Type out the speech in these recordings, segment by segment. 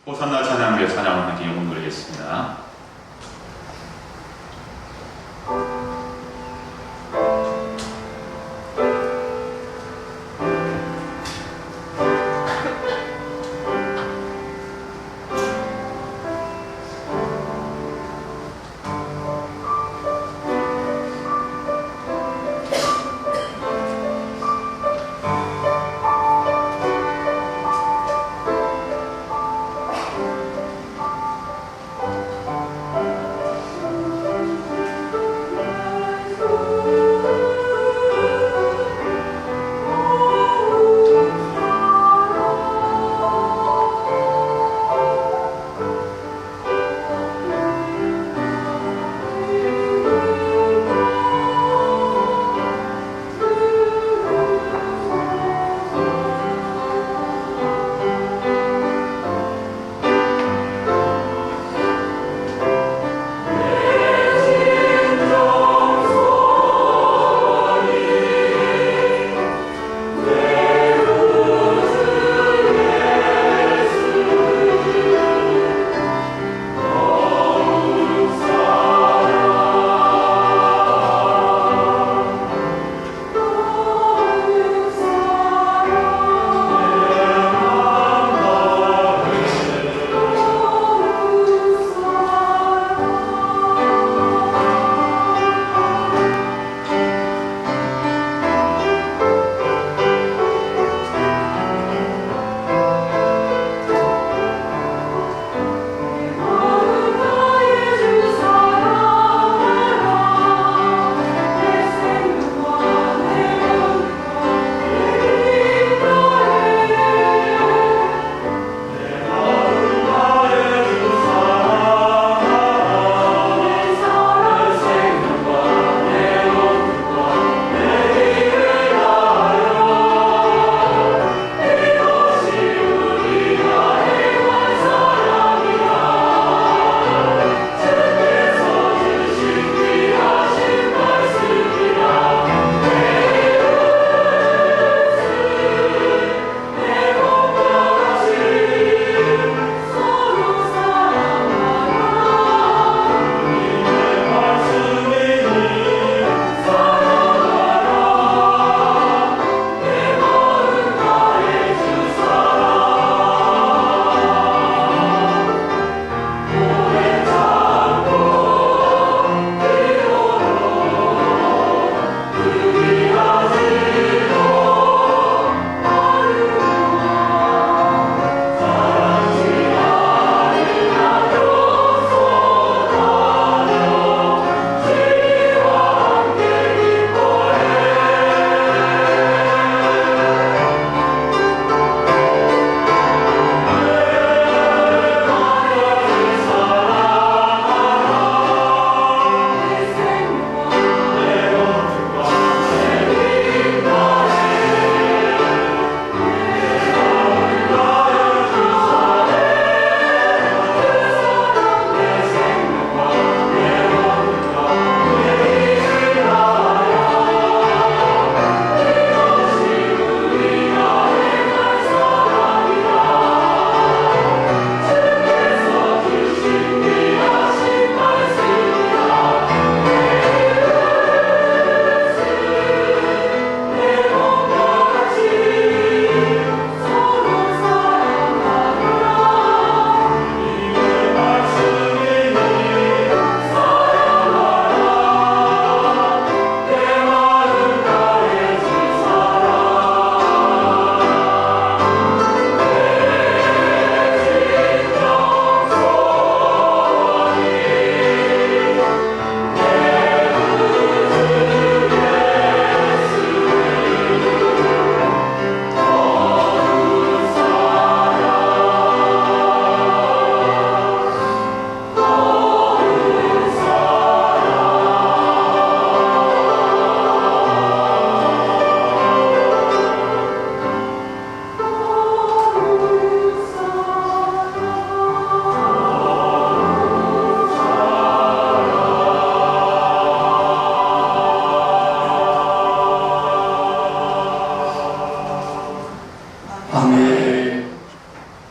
호산나 찬양대 찬양을 함께 영혼 드리겠습니다.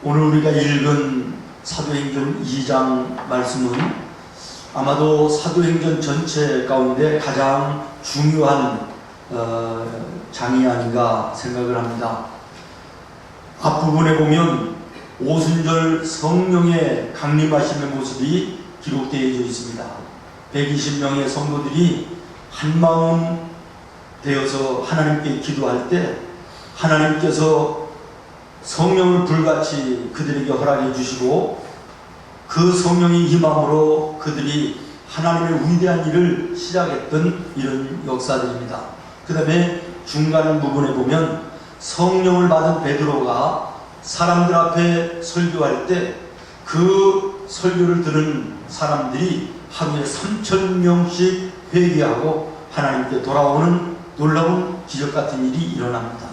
오늘 우리가 읽은 사도행전 2장 말씀은 아마도 사도행전 전체 가운데 가장 중요한 장이 아닌가 생각을 합니다. 앞부분에 보면 오순절 성령의 강림하시는 모습이 기록되어 있습니다. 120명의 성도들이 한마음 되어서 하나님께 기도할 때 하나님께서 성령을 불같이 그들에게 허락해 주시고 그 성령이 임함으로 그들이 하나님의 위대한 일을 시작했던 이런 역사들입니다. 그 다음에 중간 부분에 보면 성령을 받은 베드로가 사람들 앞에 설교할 때 그 설교를 들은 사람들이 하루에 3,000명씩 회개하고 하나님께 돌아오는 놀라운 기적 같은 일이 일어납니다.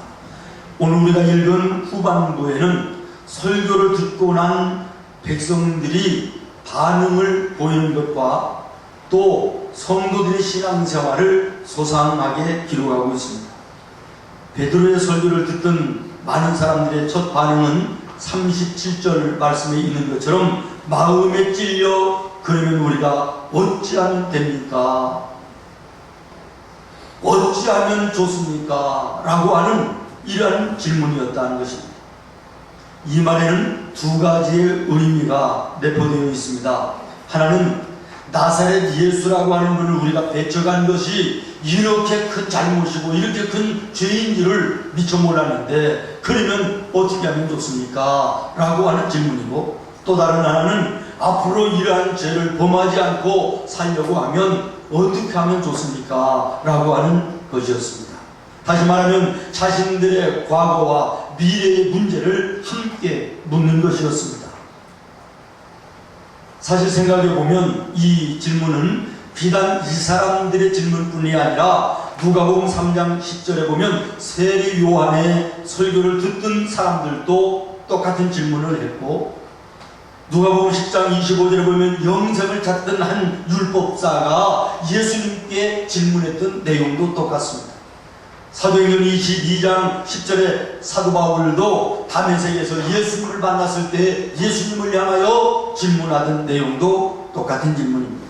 오늘 우리가 읽은 후반부에는 설교를 듣고 난 백성들이 반응을 보이는 것과 또 성도들의 신앙생활을 소상하게 기록하고 있습니다. 베드로의 설교를 듣던 많은 사람들의 첫 반응은 37절 말씀에 있는 것처럼 마음에 찔려 그러면 우리가 어찌하면 됩니까? 어찌하면 좋습니까? 라고 하는 이러한 질문이었다는 것입니다. 이 말에는 두 가지의 의미가 내포되어 있습니다. 하나는 나사렛 예수라고 하는 분을 우리가 배척한 것이 이렇게 큰 잘못이고 이렇게 큰 죄인지를 미처 몰랐는데 그러면 어떻게 하면 좋습니까? 라고 하는 질문이고, 또 다른 하나는 앞으로 이러한 죄를 범하지 않고 살려고 하면 어떻게 하면 좋습니까? 라고 하는 것이었습니다. 다시 말하면 자신들의 과거와 미래의 문제를 함께 묻는 것이었습니다. 사실 생각해보면 이 질문은 비단 이 사람들의 질문뿐이 아니라 누가복음 3장 10절에 보면 세리 요한의 설교를 듣던 사람들도 똑같은 질문을 했고, 누가복음 10장 25절에 보면 영생을 찾던 한 율법사가 예수님께 질문했던 내용도 똑같습니다. 사도행전 22장 10절에 사도 바울도 다메섹에서 예수님을 만났을 때 예수님을 향하여 질문하던 내용도 똑같은 질문입니다.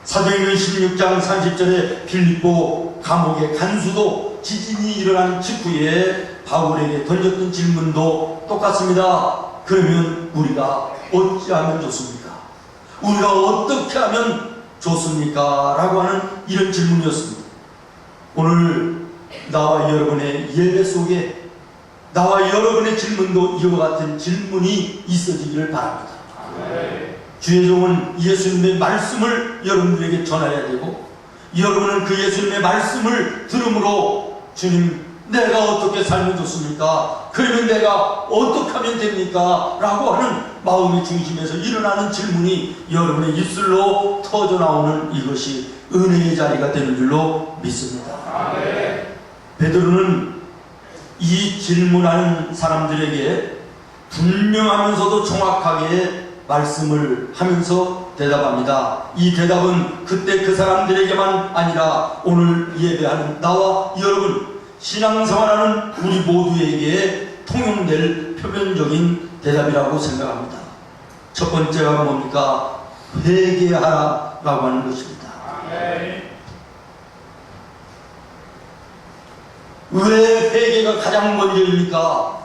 사도행전 16장 30절에 빌립보 감옥의 간수도 지진이 일어난 직후에 바울에게 던졌던 질문도 똑같습니다. 그러면 우리가 어찌하면 좋습니까? 우리가 어떻게 하면 좋습니까? 라고 하는 이런 질문이었습니다. 오늘 나와 여러분의 예배 속에 나와 여러분의 질문도 이와 같은 질문이 있어지기를 바랍니다. 주의 종은 예수님의 말씀을 여러분들에게 전해야 되고, 여러분은 그 예수님의 말씀을 들음으로 주님, 내가 어떻게 살면 좋습니까? 그러면 내가 어떻게 하면 됩니까? 라고 하는 마음의 중심에서 일어나는 질문이 여러분의 입술로 터져나오는 이것이 은혜의 자리가 되는 줄로 믿습니다. 베드로는 이 질문하는 사람들에게 분명하면서도 정확하게 말씀을 하면서 대답합니다. 이 대답은 그때 그 사람들에게만 아니라 오늘 예배하는 나와 여러분, 신앙생활하는 우리 모두에게 통용될 표면적인 대답이라고 생각합니다. 첫 번째가 뭡니까? 회개하라 라고 하는 것입니다. 왜 회개가 가장 먼저입니까?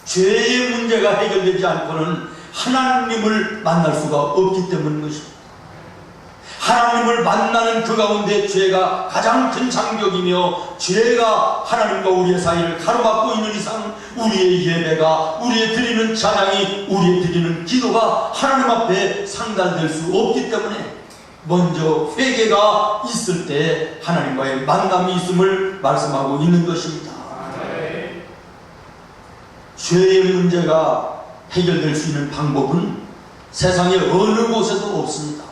죄의 문제가 해결되지 않고는 하나님을 만날 수가 없기 때문인 것입니다. 하나님을 만나는 그 가운데 죄가 가장 큰 장벽이며, 죄가 하나님과 우리의 사이를 가로막고 있는 이상 우리의 예배가, 우리의 드리는 찬양이, 우리의 드리는 기도가 하나님 앞에 상달될 수 없기 때문에 먼저 회개가 있을 때 하나님과의 만남이 있음을 말씀하고 있는 것입니다. 죄의 문제가 해결될 수 있는 방법은 세상의 어느 곳에도 없습니다.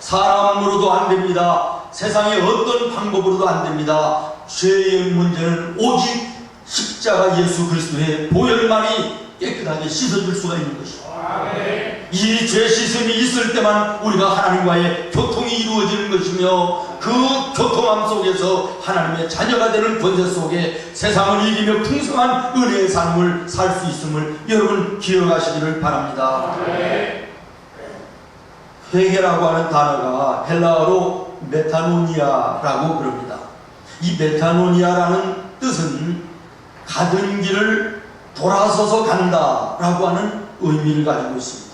사람으로도 안 됩니다. 세상의 어떤 방법으로도 안 됩니다. 죄의 문제는 오직 십자가 예수 그리스도의 보혈만이 깨끗하게 씻어줄 수가 있는 것이죠. 이 죄 씻음이 있을 때만 우리가 하나님과의 교통이 이루어지는 것이며, 그 교통함 속에서 하나님의 자녀가 되는 권세 속에 세상을 이기며 풍성한 은혜의 삶을 살 수 있음을 여러분 기억하시기를 바랍니다. 회개라고 하는 단어가 헬라어로 메타노니아라고 그럽니다. 이 메타노니아라는 뜻은 가던 길을 돌아서서 간다라고 하는 의미를 가지고 있습니다.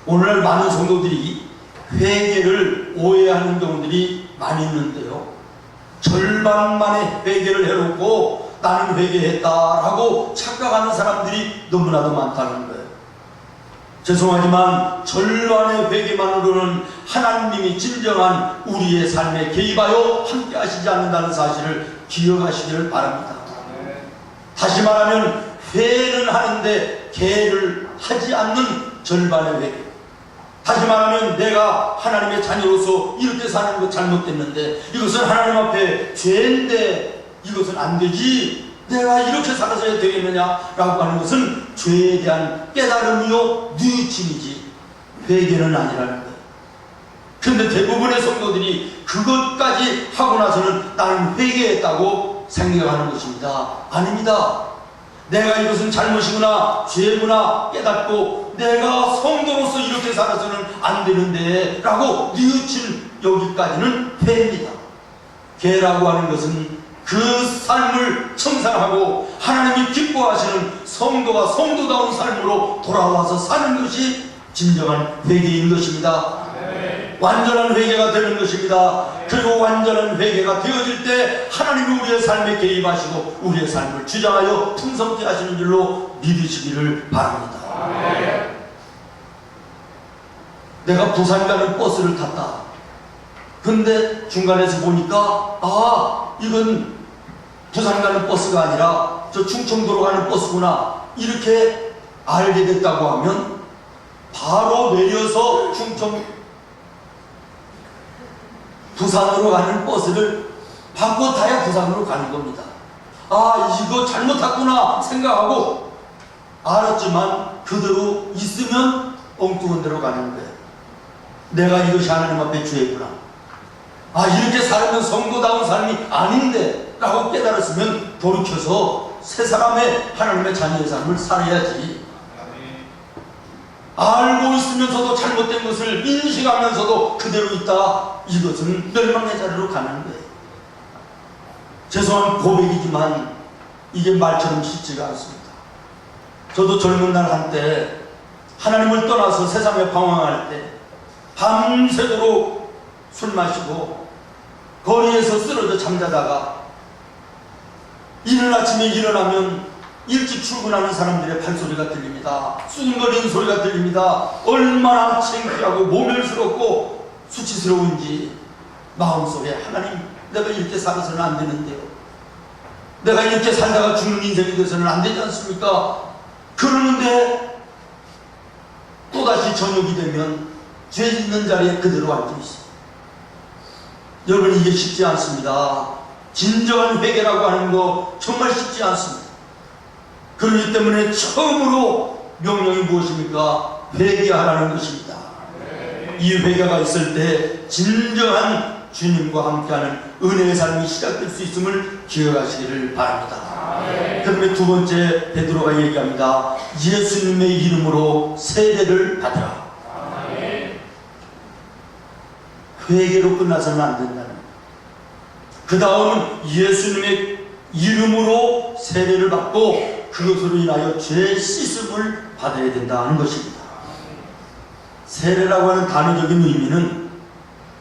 오늘날 많은 성도들이 회개를 오해하는 경우들이 많이 있는데요, 절반만에 회개를 해놓고 나는 회개했다라고 착각하는 사람들이 너무나도 많다는 거예요. 죄송하지만 절반의 회개만으로는 하나님이 진정한 우리의 삶에 개입하여 함께 하시지 않는다는 사실을 기억하시기를 바랍니다. 다시 말하면 회는 하는데 개를 하지 않는 절반의 회개. 다시 말하면 내가 하나님의 자녀로서 이렇게 사는 것 잘못됐는데, 이것은 하나님 앞에 죄인데 이것은 안 되지, 내가 이렇게 살아서야 되겠느냐라고 하는 것은 죄에 대한 깨달음이요 뉘우침이지 회개는 아니라는 거예요. 그런데 대부분의 성도들이 그것까지 하고 나서는 나는 회개했다고 생각하는 것입니다. 아닙니다. 내가 이것은 잘못이구나, 죄구나 깨닫고 내가 성도로서 이렇게 살아서는 안 되는데 라고 뉘우친 여기까지는 회입니다. 회라고 하는 것은 그 삶을 청산하고 하나님이 기뻐하시는 성도가 성도다운 삶으로 돌아와서 사는 것이 진정한 회개인 것입니다. 완전한 회개가 되는 것입니다. 그리고 완전한 회개가 되어질 때 하나님이 우리의 삶에 개입하시고 우리의 삶을 주장하여 풍성케 하시는 줄로 믿으시기를 바랍니다. 내가 부산 가는 버스를 탔다. 근데 중간에서 보니까 이건 부산 가는 버스가 아니라 저 충청도로 가는 버스구나, 이렇게 알게 됐다고 하면 바로 내려서 부산으로 가는 버스를 바꿔 타야 부산으로 가는 겁니다. 이거 잘못 탔구나 생각하고 알았지만 그대로 있으면 엉뚱한 데로 가는 거예요. 내가 이것이 하나님 앞에 죄구나, 이렇게 살면 성도다운 삶이 아닌데 라고 깨달았으면 돌이켜서 새 사람의 하나님의 자녀의 삶을 살아야지. 알고 있으면서도 잘못된 것을 인식하면서도 그대로 있다, 이것은 멸망의 자리로 가는 거예요. 죄송한 고백이지만 이게 말처럼 쉽지가 않습니다. 저도 젊은 날 한때 하나님을 떠나서 세상에 방황할 때 밤새도록 술 마시고 거리에서 쓰러져 잠자다가 이른 아침에 일어나면 일찍 출근하는 사람들의 발소리가 들립니다. 수근거리는 소리가 들립니다. 얼마나 창피하고 모멸스럽고 수치스러운지 마음속에, 하나님, 내가 이렇게 살아서는 안 되는데요, 내가 이렇게 살다가 죽는 인생이 돼서는 안 되지 않습니까? 그러는데 또다시 저녁이 되면 죄 짓는 자리에 그대로 앉아있어요. 여러분, 이게 쉽지 않습니다. 진정한 회개라고 하는 거 정말 쉽지 않습니다. 그렇기 때문에 처음으로 명령이 무엇입니까? 회개하라는 것입니다. 이 회개가 있을 때 진정한 주님과 함께하는 은혜의 삶이 시작될 수 있음을 기억하시기를 바랍니다. 그다음에 두 번째, 베드로가 얘기합니다. 예수님의 이름으로 세례를 받으라. 회개로 끝나서는 안 된다는 거예요. 그 다음은 예수님의 이름으로 세례를 받고 그것으로 인하여 죄 씻음을 받아야 된다는 것입니다. 세례라고 하는 단어적인 의미는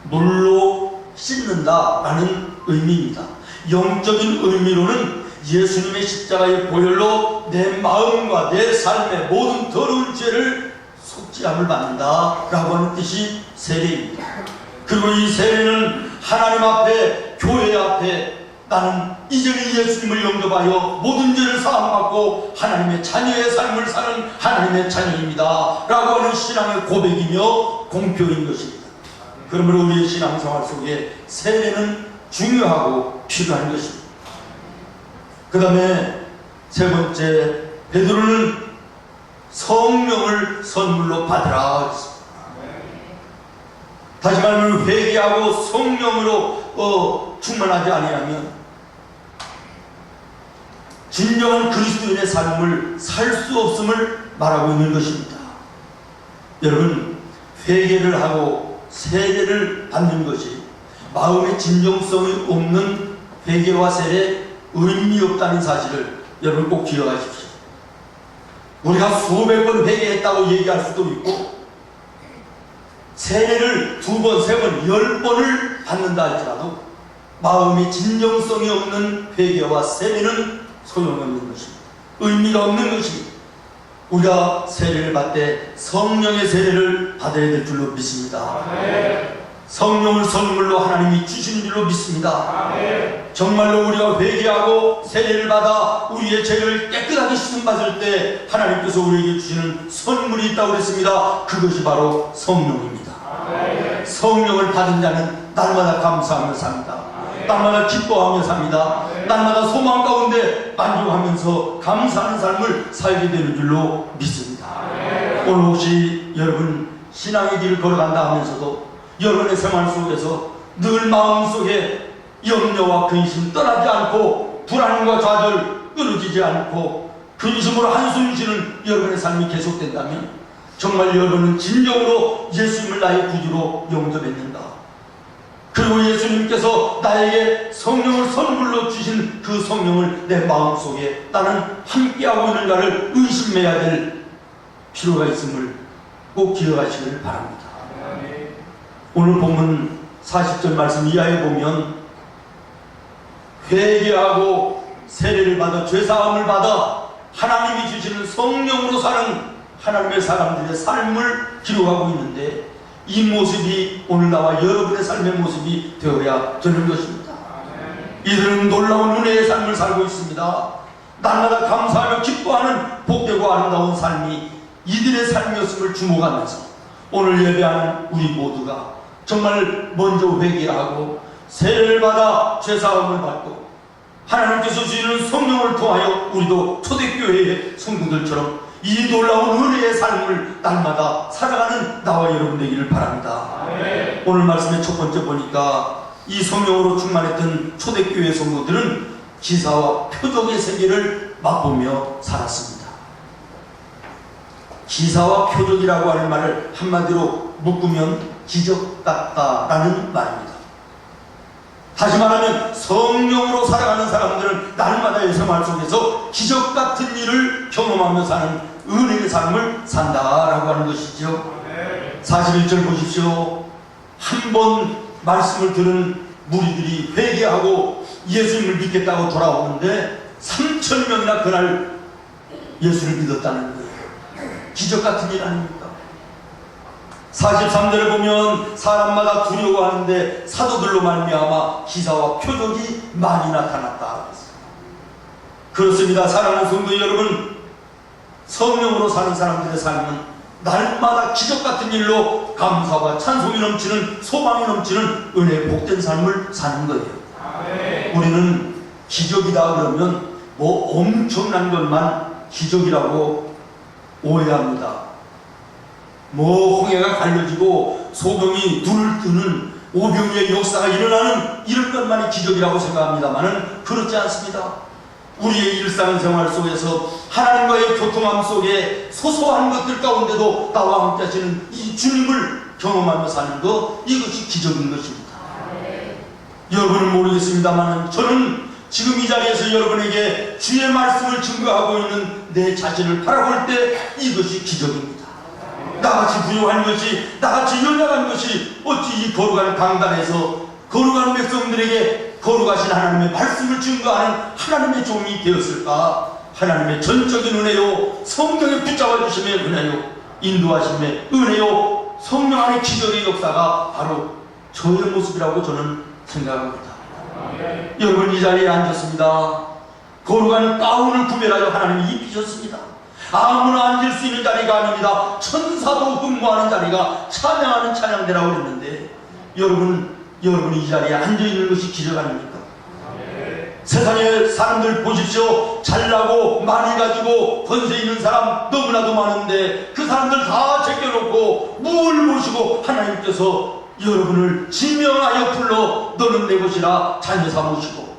물로 씻는다라는 의미입니다. 영적인 의미로는 예수님의 십자가의 보혈로 내 마음과 내 삶의 모든 더러운 죄를 속죄함을 받는다라고 하는 뜻이 세례입니다. 그리고 이 세례는 하나님 앞에, 교회 앞에 나는 이제는 예수님을 영접하여 모든 죄를 사함받고 하나님의 자녀의 삶을 사는 하나님의 자녀입니다 라고 하는 신앙의 고백이며 공표인 것입니다. 그러므로 우리의 신앙생활 속에 세례는 중요하고 필요한 것입니다. 그 다음에 세 번째, 베드로는 성령을 선물로 받으라 했습니다. 다시 말하면 회개하고 성령으로 충만하지 아니하면 진정한 그리스도인의 삶을 살 수 없음을 말하고 있는 것입니다. 여러분, 회개를 하고 세례를 받는 것이 마음의 진정성이 없는 회개와 세례에 의미 없다는 사실을 여러분 꼭 기억하십시오. 우리가 수백 번 회개했다고 얘기할 수도 있고 세례를 2번, 3번, 10번을 받는다 할지라도 마음의 진정성이 없는 회개와 세례는 소용없는 것입니다. 의미가 없는 것입니다. 우리가 세례를 받을 때 성령의 세례를 받아야 될 줄로 믿습니다. 성령을 선물로 하나님이 주시는 줄로 믿습니다. 정말로 우리가 회개하고 세례를 받아 우리의 죄를 깨끗하게 씻음 받을 때 하나님께서 우리에게 주시는 선물이 있다고 그랬습니다. 그것이 바로 성령입니다. 성령을 받은 자는 날마다 감사하며 삽니다. 날마다 기뻐하며 삽니다. 날마다 소망 가운데 만족하면서 감사하는 삶을 살게 되는 줄로 믿습니다. 오늘 혹시 여러분 신앙의 길을 걸어간다 하면서도 여러분의 생활 속에서 늘 마음속에 염려와 근심 떠나지 않고 불안과 좌절 끊어지지 않고 근심으로 한숨 쉬는 여러분의 삶이 계속된다면 정말 여러분은 진정으로 예수님을 나의 구주로 영접했는가? 그리고 예수님께서 나에게 성령을 선물로 주신 그 성령을 내 마음속에 나는 함께하고 있는가를 의심해야 될 필요가 있음을 꼭 기억하시길 바랍니다. 오늘 본문 40절 말씀 이하에 보면 회개하고 세례를 받아 죄사함을 받아 하나님이 주시는 성령으로 사는 하나님의 사람들의 삶을 기록하고 있는데 이 모습이 오늘 나와 여러분의 삶의 모습이 되어야 되는 것입니다. 이들은 놀라운 은혜의 삶을 살고 있습니다. 날마다 감사하며 기뻐하는 복되고 아름다운 삶이 이들의 삶이었음을 주목하면서 오늘 예배하는 우리 모두가 정말 먼저 회개하고 세례를 받아 죄사함을 받고 하나님께서 주시는 성령을 통하여 우리도 초대교회의 성도들처럼 이 놀라운 은혜의 삶을 날마다 살아가는 나와 여러분 되기를 바랍니다. 오늘 말씀의 첫 번째 보니까 이 성령으로 충만했던 초대교회 성도들은 기사와 표적의 세계를 맛보며 살았습니다. 기사와 표적이라고 하는 말을 한마디로 묶으면 기적 같다라는 말입니다. 다시 말하면 성령으로 살아가는 사람들은 날마다의 생활 속에서 기적 같은 일을 경험하며 사는 은혜의 삶을 산다라고 하는 것이죠. 41절 보십시오. 한 번 말씀을 들은 무리들이 회개하고 예수님을 믿겠다고 돌아오는데 3,000명이나 그날 예수를 믿었다는 거예요. 기적 같은 일 아닙니까? 43절에 보면 사람마다 두려워하는데 사도들로 말미암아 기사와 표적이 많이 나타났다. 그렇습니다. 사랑하는 성도 여러분, 성령으로 사는 사람들의 삶은 날마다 기적 같은 일로 감사와 찬송이 넘치는 소망이 넘치는 은혜의 복된 삶을 사는 거예요. 우리는 기적이다 그러면 뭐 엄청난 것만 기적이라고 오해합니다. 뭐 홍해가 갈려지고 소경이 눈을 뜨는 오병이의 역사가 일어나는 이런 것만이 기적이라고 생각합니다만은 그렇지 않습니다. 우리의 일상생활 속에서 하나님과의 교통함 속에 소소한 것들 가운데도 나와 함께 하시는 이 주님을 경험하며 사는 것, 이것이 기적인 것입니다. 여러분은 모르겠습니다만 저는 지금 이 자리에서 여러분에게 주의 말씀을 증거하고 있는 내 자신을 바라볼 때 이것이 기적입니다. 나같이 부유한 것이, 나같이 연약한 것이 어찌 이 거룩한 강단에서 거룩한 백성들에게 거룩하신 하나님의 말씀을 증거하는 하나님의 종이 되었을까? 하나님의 전적인 은혜요, 성령의 붙잡아 주심의 은혜요, 인도하심의 은혜요, 성령 안의 기적의 역사가 바로 저의 모습이라고 저는 생각합니다. 여러분 이 자리에 앉았습니다. 거룩한 가운을 구별하여 하나님이 입히셨습니다. 아무나 앉을 수 있는 자리가 아닙니다. 천사도 흠모하는 자리가 찬양하는 찬양대라고 그랬는데 여러분이 이 자리에 앉아있는 것이 기적 아닙니까? 세상에 사람들 보십시오. 잘나고 많이 가지고 권세 있는 사람 너무나도 많은데 그 사람들 다 제껴놓고 뭘 모시고 하나님께서 여러분을 지명하여 불러 너는 내 것이라 자녀 삼으시고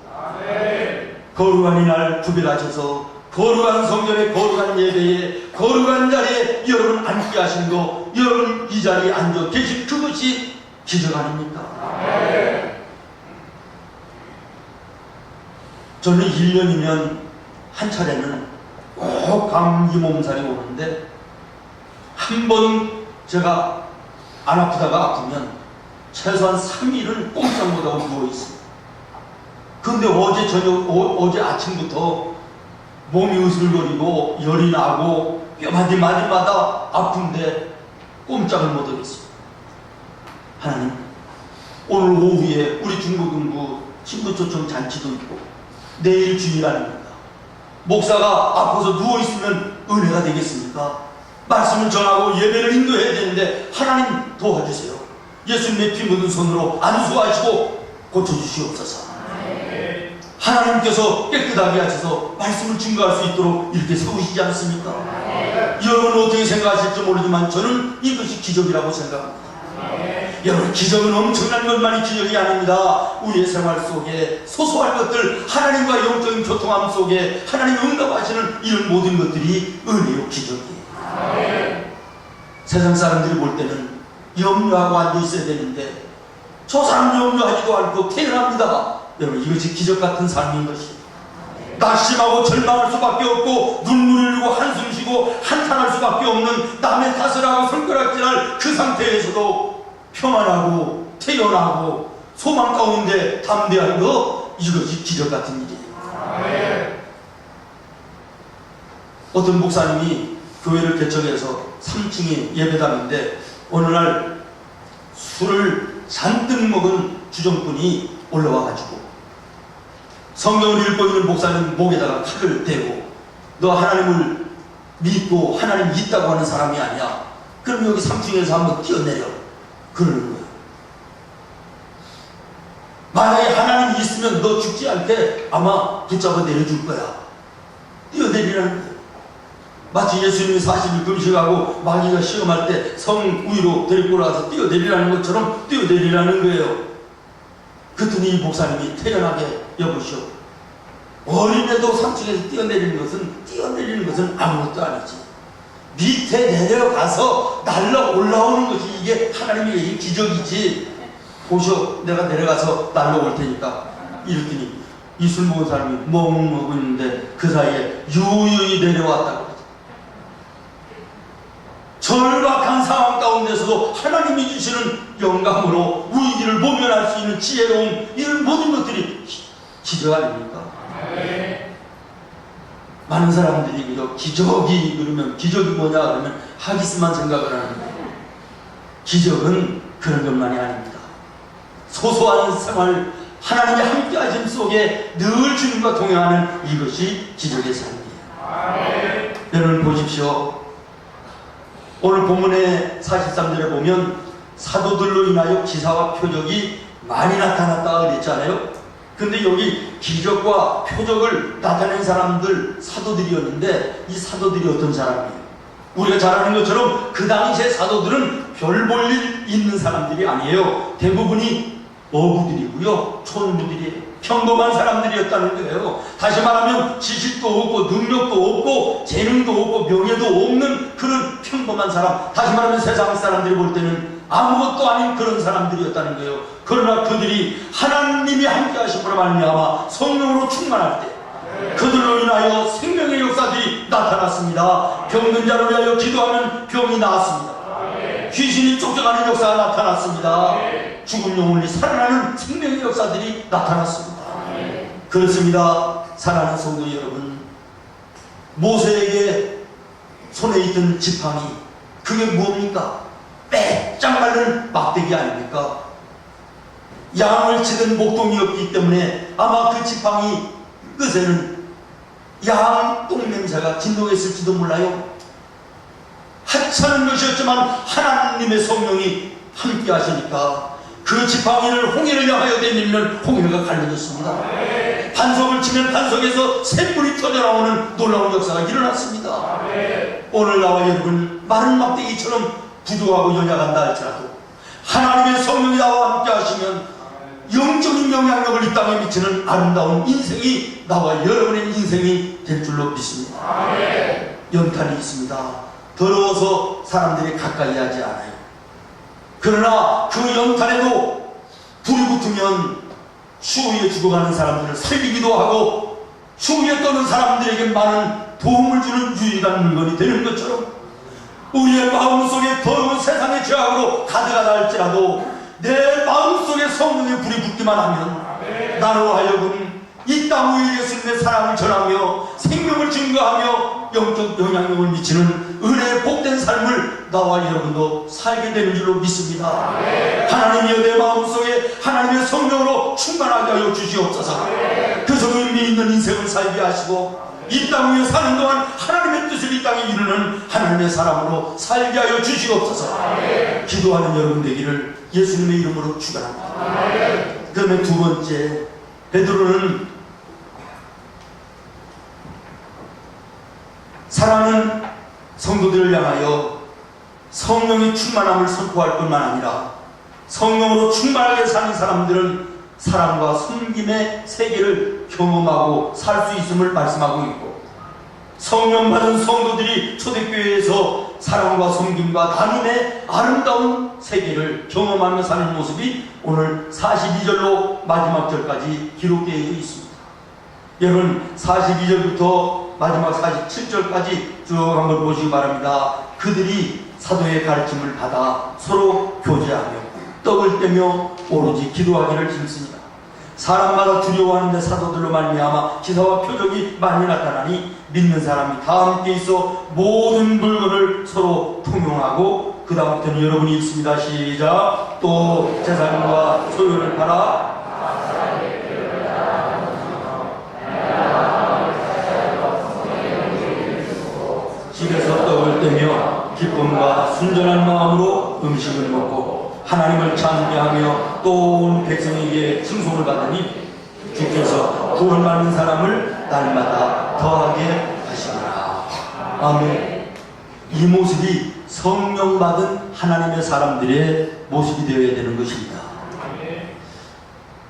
거룩한 이날 구별하셔서 거룩한 성전에 거룩한 예배에 거룩한 자리에 여러분 앉게 하신 거, 여러분 이 자리에 앉아 계신 그것이 기적 아닙니까? 저는 1년이면 한 차례는 꼭 감기 몸살이 오는데 한 번 제가 안 아프다가 아프면 최소한 3일은 꼼짝 못하고 누워있습니다. 그런데 어제 저녁, 어제 아침부터 몸이 으슬거리고 열이 나고 뼈마디 마디마다 아픈데 꼼짝을 못하겠습니다. 하나님, 오늘 오후에 우리 중고등부 친구초청 잔치도 있고 내일 주일 아닙니까? 목사가 아파서 누워있으면 은혜가 되겠습니까? 말씀을 전하고 예배를 인도해야 되는데 하나님 도와주세요. 예수님의 피 묻은 손으로 안수하시고 고쳐주시옵소서. 하나님께서 깨끗하게 하셔서 말씀을 증거할 수 있도록 이렇게 세우시지 않습니까? 여러분 어떻게 생각하실지 모르지만 저는 이것이 기적이라고 생각합니다. 여러분, 기적은 엄청난 것만이 기적이 아닙니다. 우리의 생활 속에 소소한 것들, 하나님과 영적인 교통함 속에 하나님 응답하시는 이런 모든 것들이 은혜요 기적이에요. 세상 사람들이 볼 때는 염려하고 앉아있어야 되는데 저 사람 염려하지도 않고 태어납니다. 여러분, 이것이 기적 같은 삶인 것이에요. 낙심하고 절망할 수밖에 없고 눈물을 흘리고 한숨 쉬고 한탄할 수밖에 없는 남의 탓을 하고 손가락질할 그 상태에서도 평안하고 태연하고 소망 가운데 담대한 거, 이것이 기적 같은 일이에요. 어떤 목사님이 교회를 개척해서 3층에 예배당인데 어느 날 술을 잔뜩 먹은 주정꾼이 올라와가지고 성경을 읽고 있는 목사님 목에다가 칼을 대고 너 하나님을 믿고 하나님 있다고 하는 사람이 아니야. 그럼 여기 3층에서 한번 뛰어내려. 그러는 거예요. 만약에 하나님이 있으면 너 죽지 않게 아마 붙잡아 내려줄 거야. 뛰어내리라는 거예요. 마치 예수님이 40일 금식하고 마귀가 시험할 때 성 위로 데리고 나와서 뛰어내리라는 것처럼 뛰어내리라는 거예요. 그랬더니 이 목사님이 태연하게 여보시오, 어린애도 3층에서 뛰어내리는 것은 아무것도 아니지. 밑에 내려가서 날라 올라오는 것이 이게 하나님의 기적이지. 보시오, 내가 내려가서 날라올 테니까. 이랬더니 이 술 먹은 사람이 멍 먹고 있는데 그 사이에 유유히 내려왔다고. 절박한 상황 가운데서도 하나님이 주시는 영감으로 위기를 모면할 수 있는 지혜로움, 이런 모든 것들이 기적 아닙니까? 많은 사람들이 그저 기적이 그러면 기적이 뭐냐 그러면 하기스만 생각을 하는데 기적은 그런 것만이 아닙니다. 소소한 생활, 하나님의 함께하심 속에 늘 주님과 동행하는 이것이 기적의 삶이에요. 여러분 보십시오. 오늘 본문의 43절에 보면 사도들로 인하여 기사와 표적이 많이 나타났다 그랬잖아요. 근데 여기 기적과 표적을 나타낸 사람들 사도들이었는데 이 사도들이 어떤 사람이에요? 우리가 잘 아는 것처럼 그 당시의 사도들은 별 볼 일 있는 사람들이 아니에요. 대부분이 어부들이고요, 촌부들이에요. 평범한 사람들이었다는 거예요. 다시 말하면 지식도 없고 능력도 없고 재능도 없고 명예도 없는 그런 평범한 사람, 다시 말하면 세상 사람들이 볼 때는 아무것도 아닌 그런 사람들이었다는 거예요. 그러나 그들이 하나님이 함께 하심으로 말미암아 성령으로 충만할 때 그들로 인하여 생명의 역사들이 나타났습니다. 병든 자를 위하여 기도하면 병이 나았습니다. 귀신이 쫓겨가는 역사가 나타났습니다. 죽은 영혼이 살아나는 생명의 역사들이 나타났습니다. 그렇습니다. 사랑하는 성도 여러분, 모세에게 손에 있던 지팡이, 그게 뭡니까? 빼짝 마른 막대기 아닙니까? 양을 치던 목동이었기 때문에 아마 그 지팡이 끝에는 양 똥 냄새가 진동했을지도 몰라요. 하찮은 것이었지만 하나님의 성령이 함께 하시니까 그 지팡이를 홍해를 향하여 내밀면 홍해가 갈라졌습니다. 반석을 치면 반석에서 샘물이 터져나오는 놀라운 역사가 일어났습니다. 오늘 나와 여러분 마른 막대기처럼 부족하고 연약한다 할지라도 하나님의 성령이 나와 함께 하시면 영적인 영향력을 이 땅에 미치는 아름다운 인생이 나와 여러분의 인생이 될 줄로 믿습니다. 연탄이 있습니다. 더러워서 사람들이 가까이 하지 않아요. 그러나 그 연탄에도 불이 붙으면 추위에 죽어가는 사람들을 살리기도 하고 추위에 떠는 사람들에게 많은 도움을 주는 유일한 물건이 되는 것처럼 우리의 마음속에 더러운 세상의 죄악으로 가득하다 할지라도 내 마음속에 성령의 불이 붙기만 하면 나로 하여금 이 땅 위에 예수님의 사랑을 전하며 생명을 증거하며 영적 영향력을 미치는 은혜의 복된 삶을 나와 여러분도 살게 되는 줄로 믿습니다. 하나님이여 내 마음속에 하나님의 성령으로 충만하게 하여 주시옵소서. 그래서 의미 있는 인생을 살게 하시고 이 땅 위에 사는 동안 하나님의 뜻을 이 땅에 이루는 하나님의 사람으로 살게 하여 주시옵소서. 기도하는 여러분 되기를 예수님의 이름으로 축원합니다. 그다음에 두 번째, 베드로는 사랑하는 성도들을 향하여 성령의 충만함을 선포할 뿐만 아니라 성령으로 충만하게 사는 사람들은 사랑과 섬김의 세계를 경험하고 살 수 있음을 말씀하고 있고, 성령 받은 성도들이 초대교회에서 사랑과 섬김과 나눔의 아름다운 세계를 경험하며 사는 모습이 오늘 42절로 마지막 절까지 기록되어 있습니다. 여러분 42절부터 마지막 47절까지 쭉 한번 보시기 바랍니다. 그들이 사도의 가르침을 받아 서로 교제하며 떡을 떼며 오로지 기도하기를 힘씁니다. 사람마다 두려워하는데 사도들로 말미암아 기사와 표적이 많이 나타나니 믿는 사람이 다 함께 있어 모든 물건을 서로 통용하고, 그 다음부터는 여러분이 읽습니다. 시작. 또 재산과 소유를 팔아 집에서 떡을 떼며 기쁨과 순전한 마음으로 음식을 먹고 하나님을 찬미하며 또 온 백성에게 칭송을 받으니 주께서 구원받는 사람을 날마다 더하게 하시리라. 아멘. 이 모습이 성령 받은 하나님의 사람들의 모습이 되어야 되는 것입니다.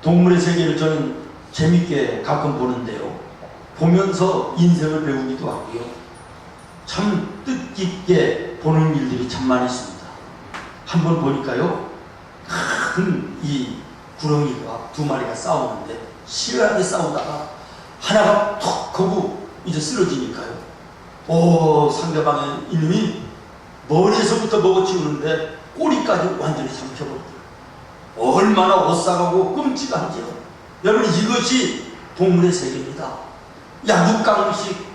동물의 세계를 저는 재밌게 가끔 보는데요, 보면서 인생을 배우기도 하고요, 참 뜻깊게 보는 일들이 참 많이 있습니다. 한번 보니까요, 큰 이 구렁이가 두 마리가 싸우는데 시원하게 싸우다가 하나가 턱 하고 이제 쓰러지니까요, 상대방의 이놈이 머리에서부터 먹어치우는데 꼬리까지 완전히 삼켜버리더라고요. 얼마나 오싹하고 끔찍한지요. 여러분 이것이 동물의 세계입니다. 약육강식,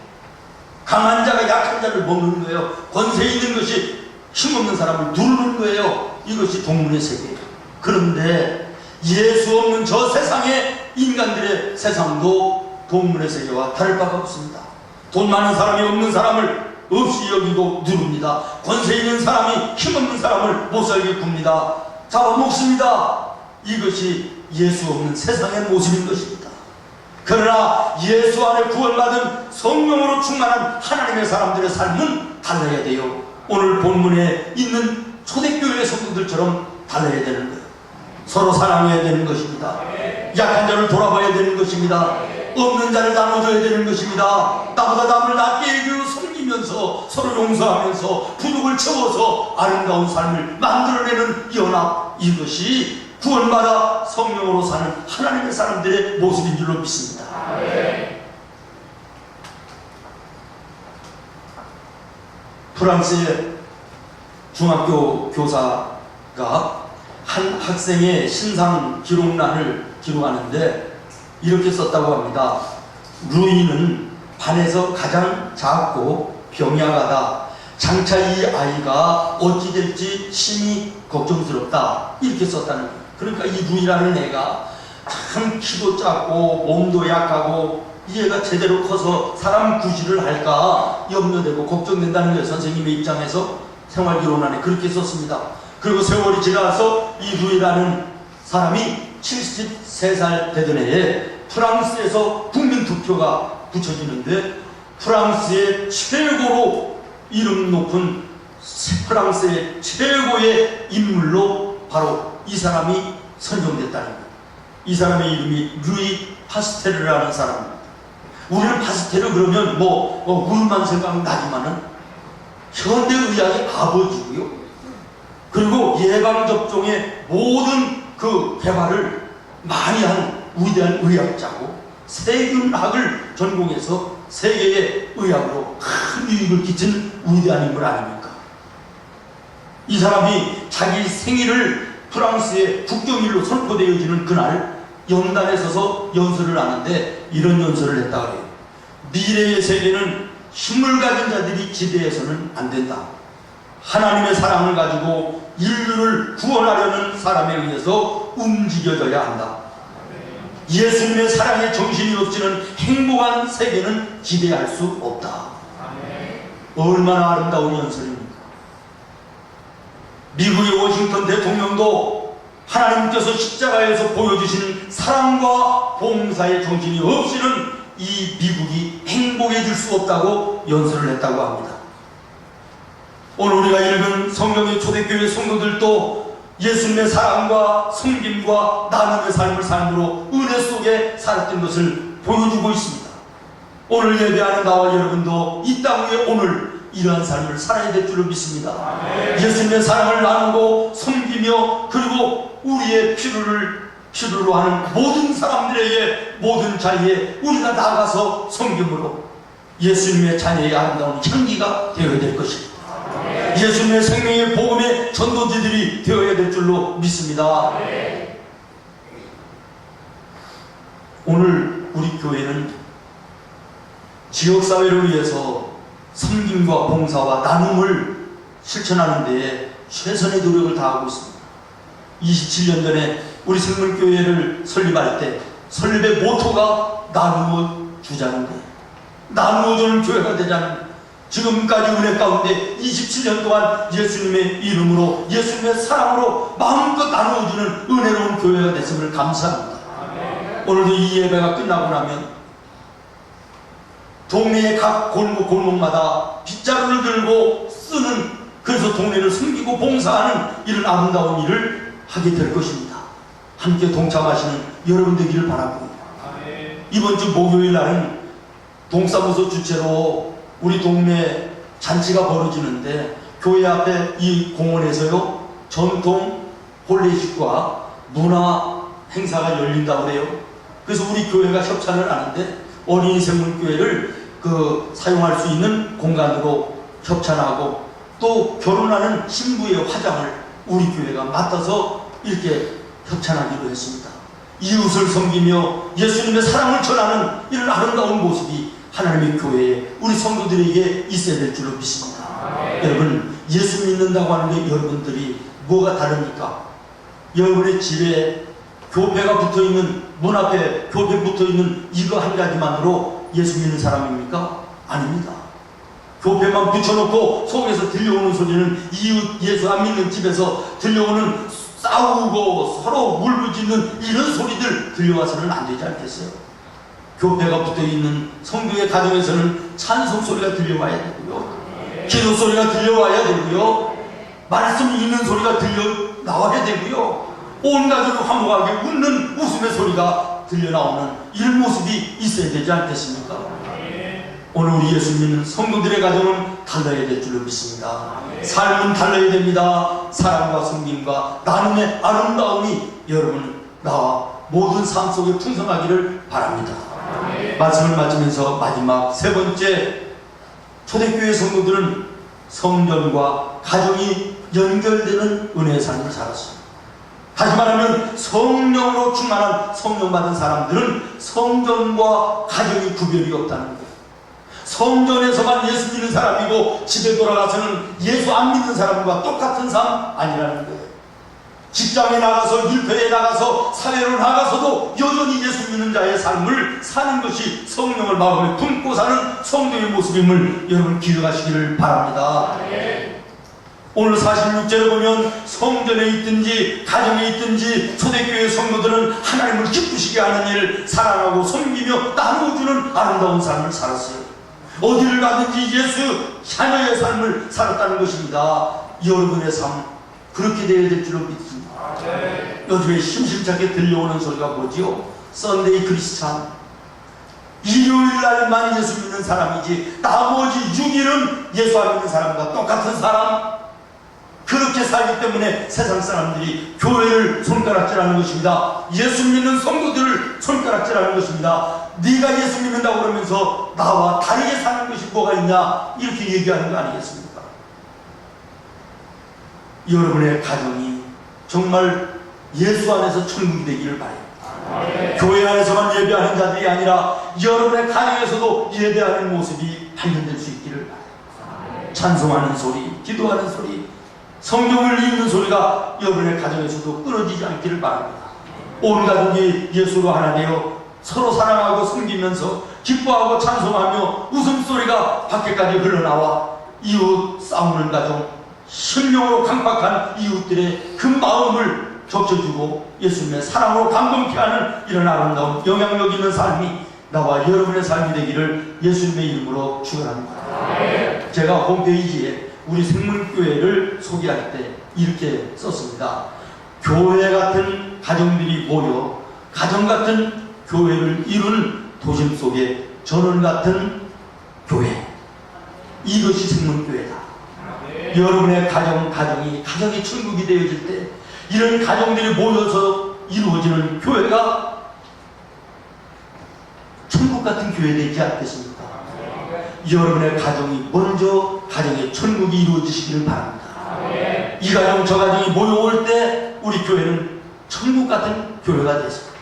강한 자가 약한 자를 먹는 거예요. 권세 있는 것이 힘없는 사람을 누르는 거예요. 이것이 동물의 세계예요. 그런데 예수 없는 저 세상의 인간들의 세상도 동물의 세계와 다를 바가 없습니다. 돈 많은 사람이 없는 사람을 없이 여기고 누릅니다. 권세 있는 사람이 힘없는 사람을 못살게 굽니다. 잡아먹습니다. 이것이 예수 없는 세상의 모습인 것입니다. 그러나 예수 안에 구원받은 성령으로 충만한 하나님의 사람들의 삶은 달라야 돼요. 오늘 본문에 있는 초대교회 성도들처럼 달라야 되는 거예요. 서로 사랑해야 되는 것입니다. 약한 자를 돌아봐야 되는 것입니다. 없는 자를 나눠줘야 되는 것입니다. 나보다 남을 낮게 여기고 섬기면서 서로 용서하면서 부족을 채워서 아름다운 삶을 만들어내는 연합, 이것이 구원받아 성령으로 사는 하나님의 사람들의 모습인 줄로 믿습니다. 프랑스의 중학교 교사가 한 학생의 신상 기록란을 기록하는데 이렇게 썼다고 합니다. 루이는 반에서 가장 작고 병약하다. 장차 이 아이가 어찌 될지 심히 걱정스럽다. 이렇게 썼다는 거예요. 그러니까 이 루이라는 애가 참 키도 작고 몸도 약하고 이 애가 제대로 커서 사람 구실을 할까 염려되고 걱정된다는 거예요. 선생님의 입장에서 생활기록란에 그렇게 썼습니다. 그리고 세월이 지나서 이 루이라는 사람이 73살 되던 해에 프랑스에서 국민투표가 붙여지는데 프랑스의 최고로 이름 높은 프랑스의 최고의 인물로 바로 이 사람이 선정됐다는 거예요. 이 사람의 이름이 루이 파스테르라는 사람입니다. 우리는 파스테르 그러면 물만 생각나지만은 현대의학의 아버지고요. 그리고 예방접종의 모든 그 개발을 많이 한 위대한 의학자고 세균학을 전공해서 세계의 의학으로 큰 유익을 끼친 위대한 인물 아닙니까? 이 사람이 자기 생일을 프랑스의 국경일로 선포되어지는 그날 연단에 서서 연설을 하는데 이런 연설을 했다 그래요. 미래의 세계는 힘을 가진 자들이 지배해서는 안 된다. 하나님의 사랑을 가지고 인류를 구원하려는 사람에 의해서 움직여져야 한다. 예수님의 사랑의 정신이 없이는 행복한 세계는 기대할 수 없다. 얼마나 아름다운 연설입니까? 미국의 워싱턴 대통령도 하나님께서 십자가에서 보여주신 사랑과 봉사의 정신이 없이는 이 미국이 행복해질 수 없다고 연설을 했다고 합니다. 오늘 우리가 읽은 성경의 초대교회 성도들도 예수님의 사랑과 섬김과 나눔의 삶을 삶으로 은혜 속에 살았던 것을 보여주고 있습니다. 오늘 예배하는 나와 여러분도 이 땅 위에 오늘 이러한 삶을 살아야 될 줄로 믿습니다. 예수님의 사랑을 나누고 섬기며 그리고 우리의 필요로 하는 모든 사람들에게 모든 자리에 우리가 나가서 섬김으로 예수님의 자녀의 아름다운 향기가 되어야 될 것입니다. 예수님의 생명의 복음의 전도지들이 되어야 될 줄로 믿습니다. 오늘 우리 교회는 지역사회를 위해서 섬김과 봉사와 나눔을 실천하는 데에 최선의 노력을 다하고 있습니다. 27년 전에 우리 생물교회를 설립할 때 설립의 모토가 나누어 주자는 거예요. 나누어 주는 교회가 되자는 지금까지 은혜 가운데 27년 동안 예수님의 이름으로 예수님의 사랑으로 마음껏 나누어주는 은혜로운 교회가 됐음을 감사합니다. 오늘도 이 예배가 끝나고 나면 동네의 각 골목마다 빗자루를 들고 쓰는, 그래서 동네를 섬기고 봉사하는 이런 아름다운 일을 하게 될 것입니다. 함께 동참하시는 여러분 되기를 바라고, 이번 주 목요일 날은 동사무소 주최로 우리 동네 잔치가 벌어지는데 교회 앞에 이 공원에서요 전통 홀레식과 문화 행사가 열린다고 그래요. 그래서 우리 교회가 협찬을 하는데 어린이 생물교회를 사용할 수 있는 공간으로 협찬하고 또 결혼하는 신부의 화장을 우리 교회가 맡아서 이렇게 협찬하기로 했습니다. 이웃을 섬기며 예수님의 사랑을 전하는 이런 아름다운 모습이 하나님의 교회에 우리 성도들에게 있어야 될 줄로 믿습니다. 여러분, 예수 믿는다고 하는데 여러분들이 뭐가 다릅니까? 여러분의 집에 교패가 붙어있는, 문 앞에 교패 붙어있는 이거 한 가지만으로 예수 믿는 사람입니까? 아닙니다. 교패만 붙여놓고 속에서 들려오는 소리는 이웃 예수 안 믿는 집에서 들려오는 싸우고 서로 물부짖는 이런 소리들 들려와서는 안 되지 않겠어요? 교패가 붙어있는 성도의 가정에서는 찬송 소리가 들려와야 되고요, 기도 소리가 들려와야 되고요, 말씀 읽는 소리가 나와야 되고요, 온 가족을 화목하게 웃는 웃음의 소리가 들려나오는 이런 모습이 있어야 되지 않겠습니까? 오늘 우리 예수 믿는 성도들의 가정은 달라야 될 줄로 믿습니다. 삶은 달라야 됩니다. 사랑과 섬김과 나눔의 아름다움이 여러분, 나와 모든 삶 속에 풍성하기를 바랍니다. 말씀을 마치면서 마지막 세 번째, 초대교회 성도들은 성전과 가정이 연결되는 은혜의 삶을 살았습니다. 다시 말하면 성령으로 충만한 성령 받은 사람들은 성전과 가정이 구별이 없다는 거예요. 성전에서만 예수 믿는 사람이고 집에 돌아가서는 예수 안 믿는 사람과 똑같은 삶 아니라는 거예요. 직장에 나가서, 일터에 나가서, 사회로 나가서도 여전히 예수 믿는 자의 삶을 사는 것이 성령을 마음에 품고 사는 성도의 모습임을 여러분 기억하시기를 바랍니다. 오늘 46절에 보면 성전에 있든지 가정에 있든지 초대교회 성도들은 하나님을 기쁘시게 하는 일을 사랑하고 섬기며 나누어주는 아름다운 삶을 살았어요. 어디를 가든지 예수 자녀의 삶을 살았다는 것입니다. 여러분의 삶 그렇게 되어야 될 줄로 믿습니다. 요즘에 심심찮게 들려오는 소리가 뭐지요? 썬데이 크리스찬, 일요일날만 예수 믿는 사람이지 나머지 6일은 예수 안 믿는 사람과 똑같은 사람, 그렇게 살기 때문에 세상 사람들이 교회를 손가락질하는 것입니다. 예수 믿는 성도들을 손가락질하는 것입니다. 네가 예수 믿는다고 그러면서 나와 다르게 사는 것이 뭐가 있냐 이렇게 얘기하는 거 아니겠습니까? 여러분의 가정이 정말 예수 안에서 천국이 되기를 바랍니다. 교회 안에서만 예배하는 자들이 아니라 여러분의 가정에서도 예배하는 모습이 발견될 수 있기를 바랍니다. 찬송하는 소리, 기도하는 소리, 성경을 읽는 소리가 여러분의 가정에서도 끊어지지 않기를 바랍니다. 온 가족이 예수로 하나 되어 서로 사랑하고 섬기면서 기뻐하고 찬송하며 웃음소리가 밖에까지 흘러나와 이웃 싸우는 가정, 심령으로 강박한 이웃들의 그 마음을 적셔주고 예수님의 사랑으로 감동케 하는 이런 아름다운 영향력 있는 삶이 나와 여러분의 삶이 되기를 예수님의 이름으로 축원합니다. 제가 홈페이지에 우리 생문교회를 소개할 때 이렇게 썼습니다. 교회 같은 가정들이 모여 가정 같은 교회를 이루는 도심 속에 전원 같은 교회, 이것이 생문교회다. 여러분의 가정이 천국이 되어질 때 이런 가정들이 모여서 이루어지는 교회가 천국 같은 교회 되지 않겠습니까? 여러분의 가정이 먼저 가정의 천국이 이루어지시기를 바랍니다. 이 가정 저 가정이 모여올 때 우리 교회는 천국 같은 교회가 되습니다.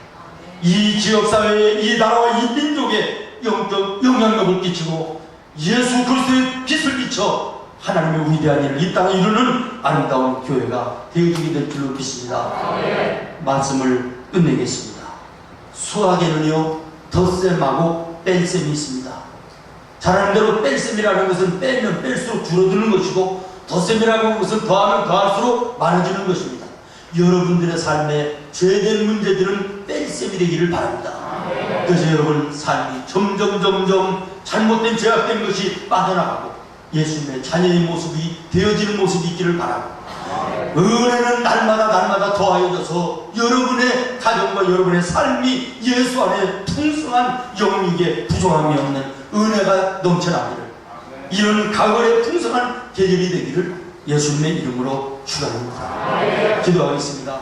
이 지역사회에 이 나라와 이 민족에 영적 영향력을 끼치고 예수 그리스도의 빛을 비춰 하나님의 위대한 일을 이 땅에 이루는 아름다운 교회가 되어지게 될 줄로 믿습니다. 말씀을 끝내겠습니다. 수학에는요 덧셈하고 뺄셈이 있습니다. 잘 아는 대로 뺄셈이라는 것은 빼면 뺄수록 줄어드는 것이고 덧셈이라고 하는 것은 더하면 더할수록 많아지는 것입니다. 여러분들의 삶에 죄된 문제들은 뺄셈이 되기를 바랍니다. 그래서 여러분 삶이 점점 잘못된 죄악된 것이 빠져나가고 예수님의 자녀의 모습이 되어지는 모습이 있기를 바랍니다. 은혜는 날마다 더하여져서 여러분의 가정과 여러분의 삶이 예수 안에 풍성한 영육에 부족함이 없는 은혜가 넘쳐나기를, 이런 가을의 풍성한 계절이 되기를 예수님의 이름으로 축원합니다. 기도하겠습니다.